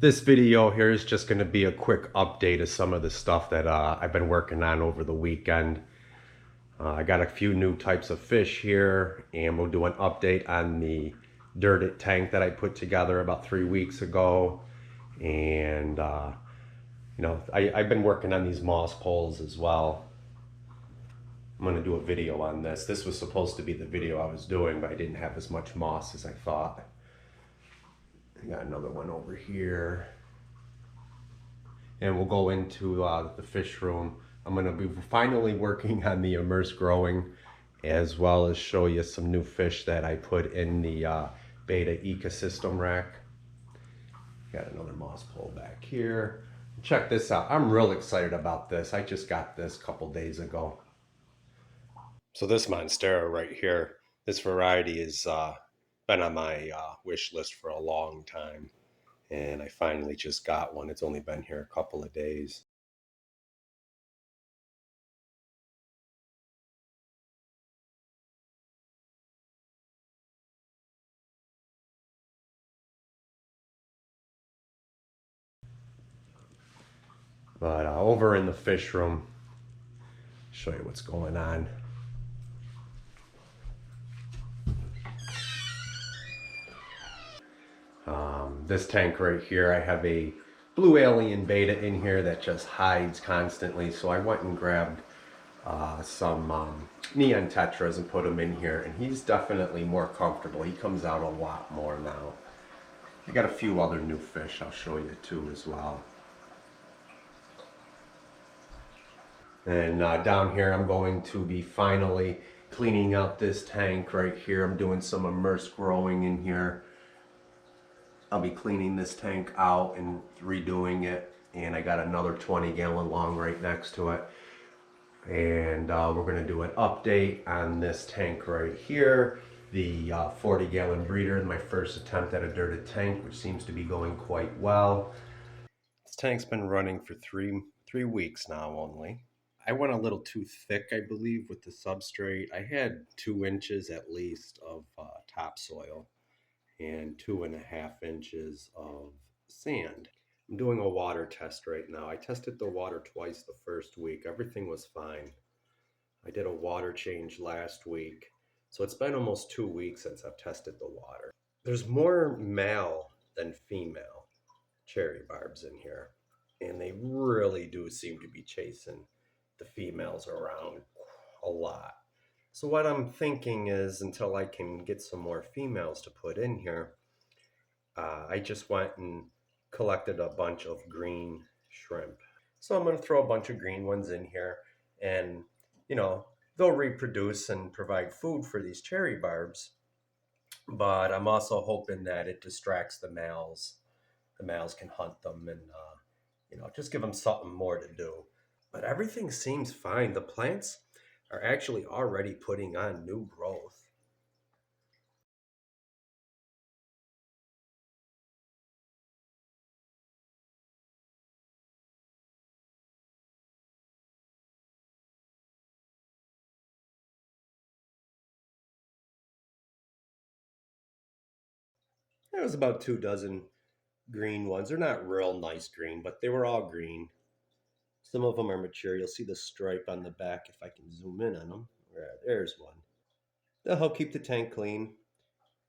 This video here is just going to be a quick update of some of the stuff that I've been working on over the weekend. I got a few new types of fish here, and we'll do an update on the dirted tank that I put together about 3 weeks ago. And, I've been working on these moss poles as well. I'm going to do a video on this. This was supposed to be the video I was doing, but I didn't have as much moss as I thought. I got another one over here. And we'll go into the fish room. I'm going to be finally working on the immerse growing, as well as show you some new fish that I put in the beta ecosystem rack. Got another moss pole back here. Check this out. I'm real excited about this. I just got this a couple days ago. So this monstera right here, this variety has been on my wish list for a long time. And I finally just got one. It's only been here a couple of days. But over in the fish room, show you what's going on. This tank right here, I have a blue alien beta in here that just hides constantly. So I went and grabbed some neon tetras and put them in here, and he's definitely more comfortable. He comes out a lot more now. I got a few other new fish I'll show you too as well. And down here I'm going to be finally cleaning out this tank right here. I'm doing some immerse growing in here. I'll be cleaning this tank out and redoing it. And I got another 20-gallon long right next to it. And we're going to do an update on this tank right here. The 40-gallon breeder, my first attempt at a dirted tank, which seems to be going quite well. This tank's been running for three weeks now only. I went a little too thick, I believe, with the substrate. I had 2 inches at least of topsoil and 2.5 inches of sand. I'm doing a water test right now. I tested the water twice the first week. Everything was fine. I did a water change last week. So it's been almost 2 weeks since I've tested the water. There's more male than female cherry barbs in here. And they really do seem to be chasing the females around a lot. So what I'm thinking is, until I can get some more females to put in here, I just went and collected a bunch of green shrimp. So I'm going to throw a bunch of green ones in here, and they'll reproduce and provide food for these cherry barbs. But I'm also hoping that it distracts the males. The males can hunt them and just give them something more to do. But everything seems fine. The plants are actually already putting on new growth. There was about 2 dozen green ones. They're not real nice green, but they were all green. Some of them are mature. You'll see the stripe on the back if I can zoom in on them. There's one. They'll help keep the tank clean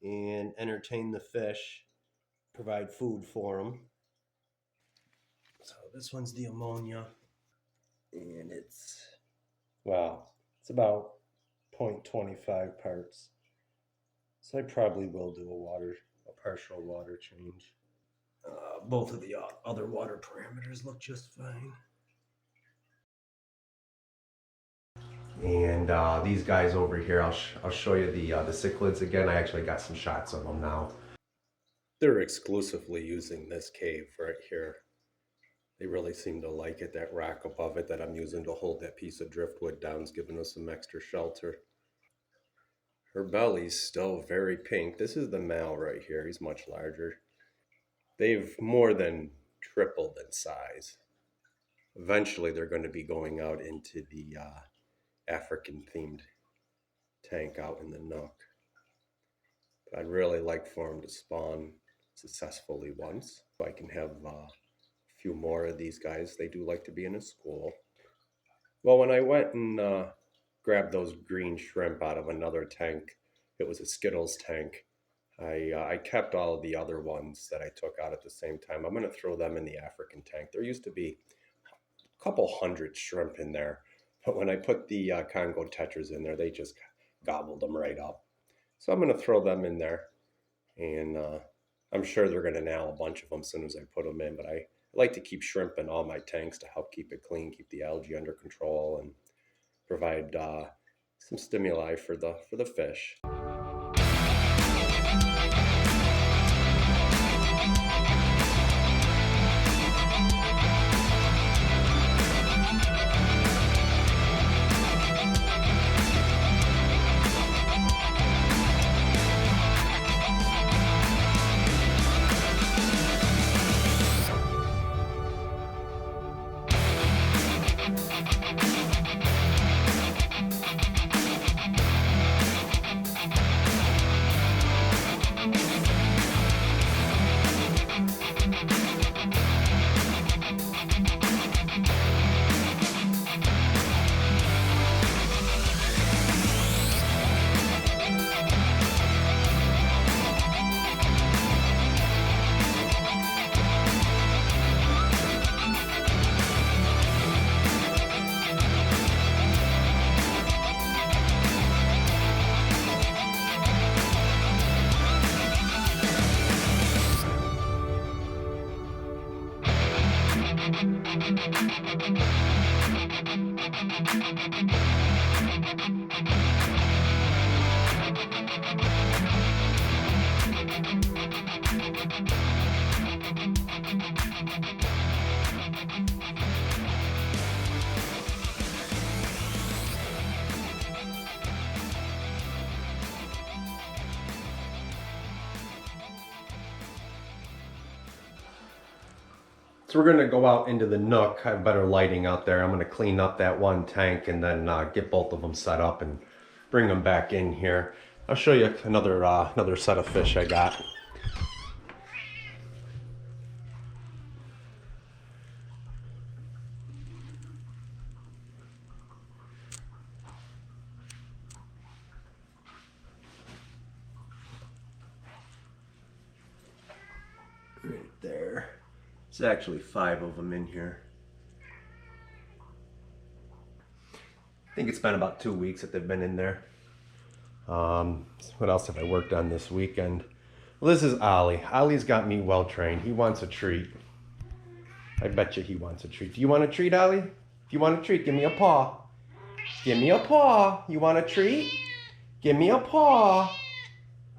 and entertain the fish, provide food for them. So this one's the ammonia, and it's about 0.25 parts. So I probably will do a partial water change. Both of the other water parameters look just fine. And these guys over here, I'll show you the cichlids again. I actually got some shots of them now. They're exclusively using this cave right here. They really seem to like it. That rock above it that I'm using to hold that piece of driftwood down is giving us some extra shelter. Her belly's still very pink. This is the male right here. He's much larger. They've more than tripled in size. Eventually, they're going to be going out into the African-themed tank out in the nook. But I'd really like for them to spawn successfully once. So I can have a few more of these guys. They do like to be in a school. Well, when I went and grabbed those green shrimp out of another tank, it was a Skittles tank. I kept all of the other ones that I took out at the same time. I'm going to throw them in the African tank. There used to be a couple hundred shrimp in there, but when I put the Congo Tetras in there, they just gobbled them right up. So I'm going to throw them in there, and I'm sure they're going to nail a bunch of them as soon as I put them in. But I like to keep shrimp in all my tanks to help keep it clean, keep the algae under control, and provide some stimuli for the fish. So we're gonna go out into the nook. I have better lighting out there. I'm gonna clean up that one tank and then get both of them set up and bring them back in here. I'll show you another set of fish I got. Right there. There's actually 5 of them in here. I think it's been about 2 weeks that they've been in there. What else have I worked on this weekend? Well, this is Ollie. Ollie's got me well trained. He wants a treat. I bet you he wants a treat. Do you want a treat, Ollie? If you want a treat, give me a paw. Give me a paw. You want a treat? Give me a paw.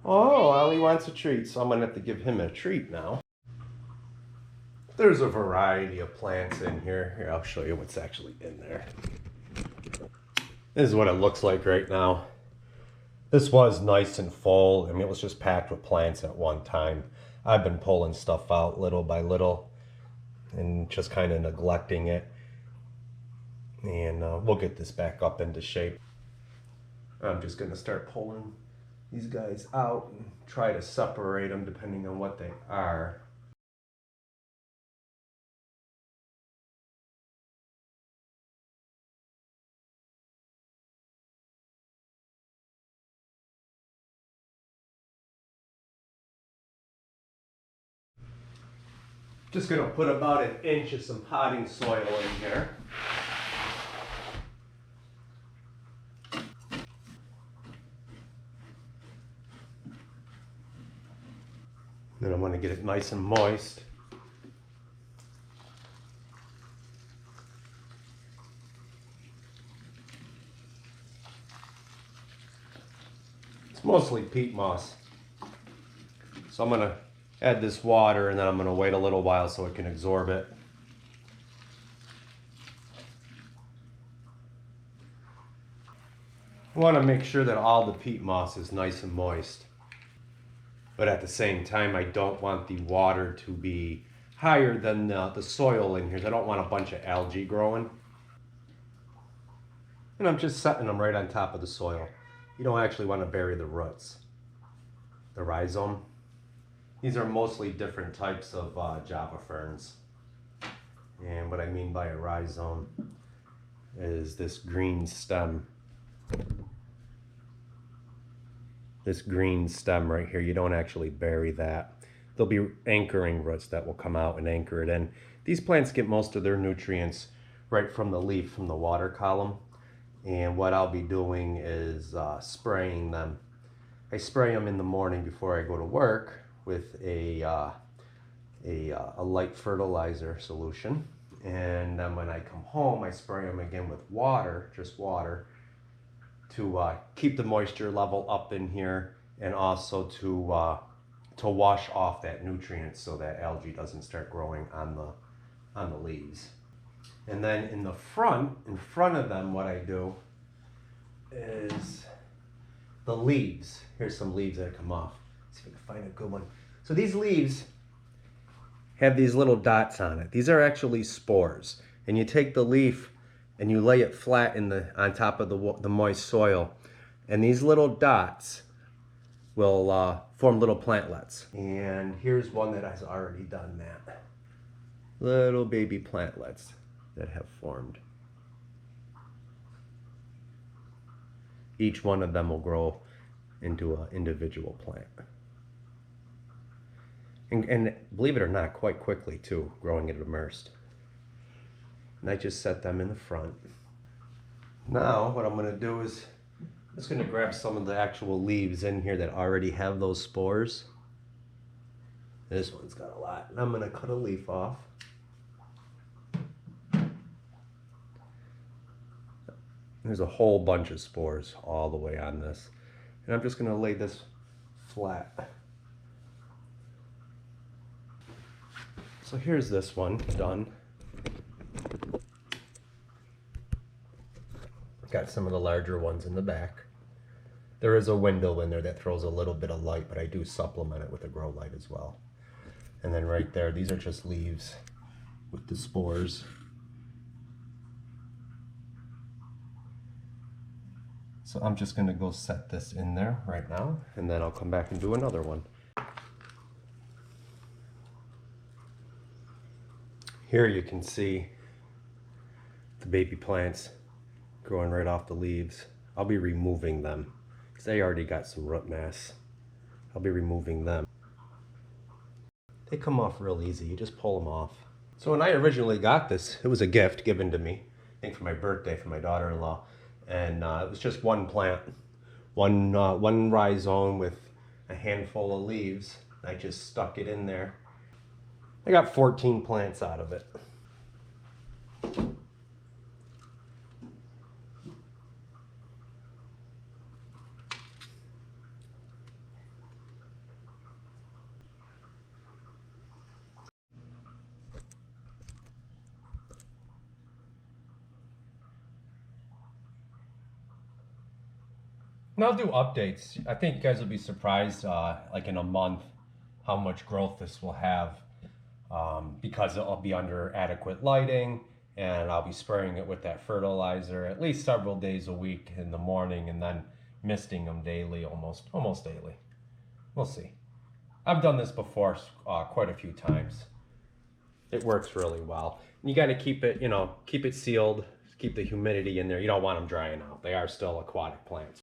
Oh, Ollie wants a treat, so I'm gonna have to give him a treat now. There's a variety of plants in here. Here, I'll show you what's actually in there. This is what it looks like right now. This was nice and full. I mean, it was just packed with plants at one time. I've been pulling stuff out little by little and just kind of neglecting it. And we'll get this back up into shape. I'm just gonna start pulling these guys out and try to separate them depending on what they are. Just gonna put about 1 inch of some potting soil in here. Then I'm gonna get it nice and moist. It's mostly peat moss. So I'm gonna add this water and then I'm going to wait a little while so it can absorb it. I want to make sure that all the peat moss is nice and moist. But at the same time, I don't want the water to be higher than the soil in here. I don't want a bunch of algae growing. And I'm just setting them right on top of the soil. You don't actually want to bury the roots, the rhizome. These are mostly different types of Java ferns. And what I mean by a rhizome is this green stem. This green stem right here, you don't actually bury that. There'll be anchoring roots that will come out and anchor it in. These plants get most of their nutrients right from the leaf, from the water column. And what I'll be doing is spraying them. I spray them in the morning before I go to work with a light fertilizer solution. And then when I come home, I spray them again with water, just water, to keep the moisture level up in here, and also to wash off that nutrient so that algae doesn't start growing on the leaves. And then in front of them, what I do is the leaves. Here's some leaves that come off. Let's see if I can find a good one. So these leaves have these little dots on it. These are actually spores. And you take the leaf and you lay it flat on top of the moist soil. And these little dots will form little plantlets. And here's one that has already done that. Little baby plantlets that have formed. Each one of them will grow into an individual plant. And believe it or not, quite quickly too, growing it immersed. And I just set them in the front. Now what I'm going to do is I'm just going to grab some of the actual leaves in here that already have those spores. This one's got a lot. And I'm going to cut a leaf off. There's a whole bunch of spores all the way on this. And I'm just going to lay this flat. So here's this one done. Got some of the larger ones in the back. There is a window in there that throws a little bit of light, but I do supplement it with a grow light as well. And then right there, these are just leaves with the spores. So I'm just going to go set this in there right now, and then I'll come back and do another one. Here you can see the baby plants growing right off the leaves. I'll be removing them because they already got some root mass. I'll be removing them. They come off real easy. You just pull them off. So when I originally got this, it was a gift given to me, I think for my birthday, from my daughter-in-law. And it was just one plant, one rhizome with a handful of leaves. I just stuck it in there. I got 14 plants out of it. And I'll do updates. I think you guys will be surprised, like in a month, how much growth this will have, because it'll be under adequate lighting, and I'll be spraying it with that fertilizer at least several days a week in the morning, and then misting them daily, almost daily. We'll see. I've done this before quite a few times. It works really well. And you got to keep it, keep it sealed, keep the humidity in there. You don't want them drying out. They are still aquatic plants.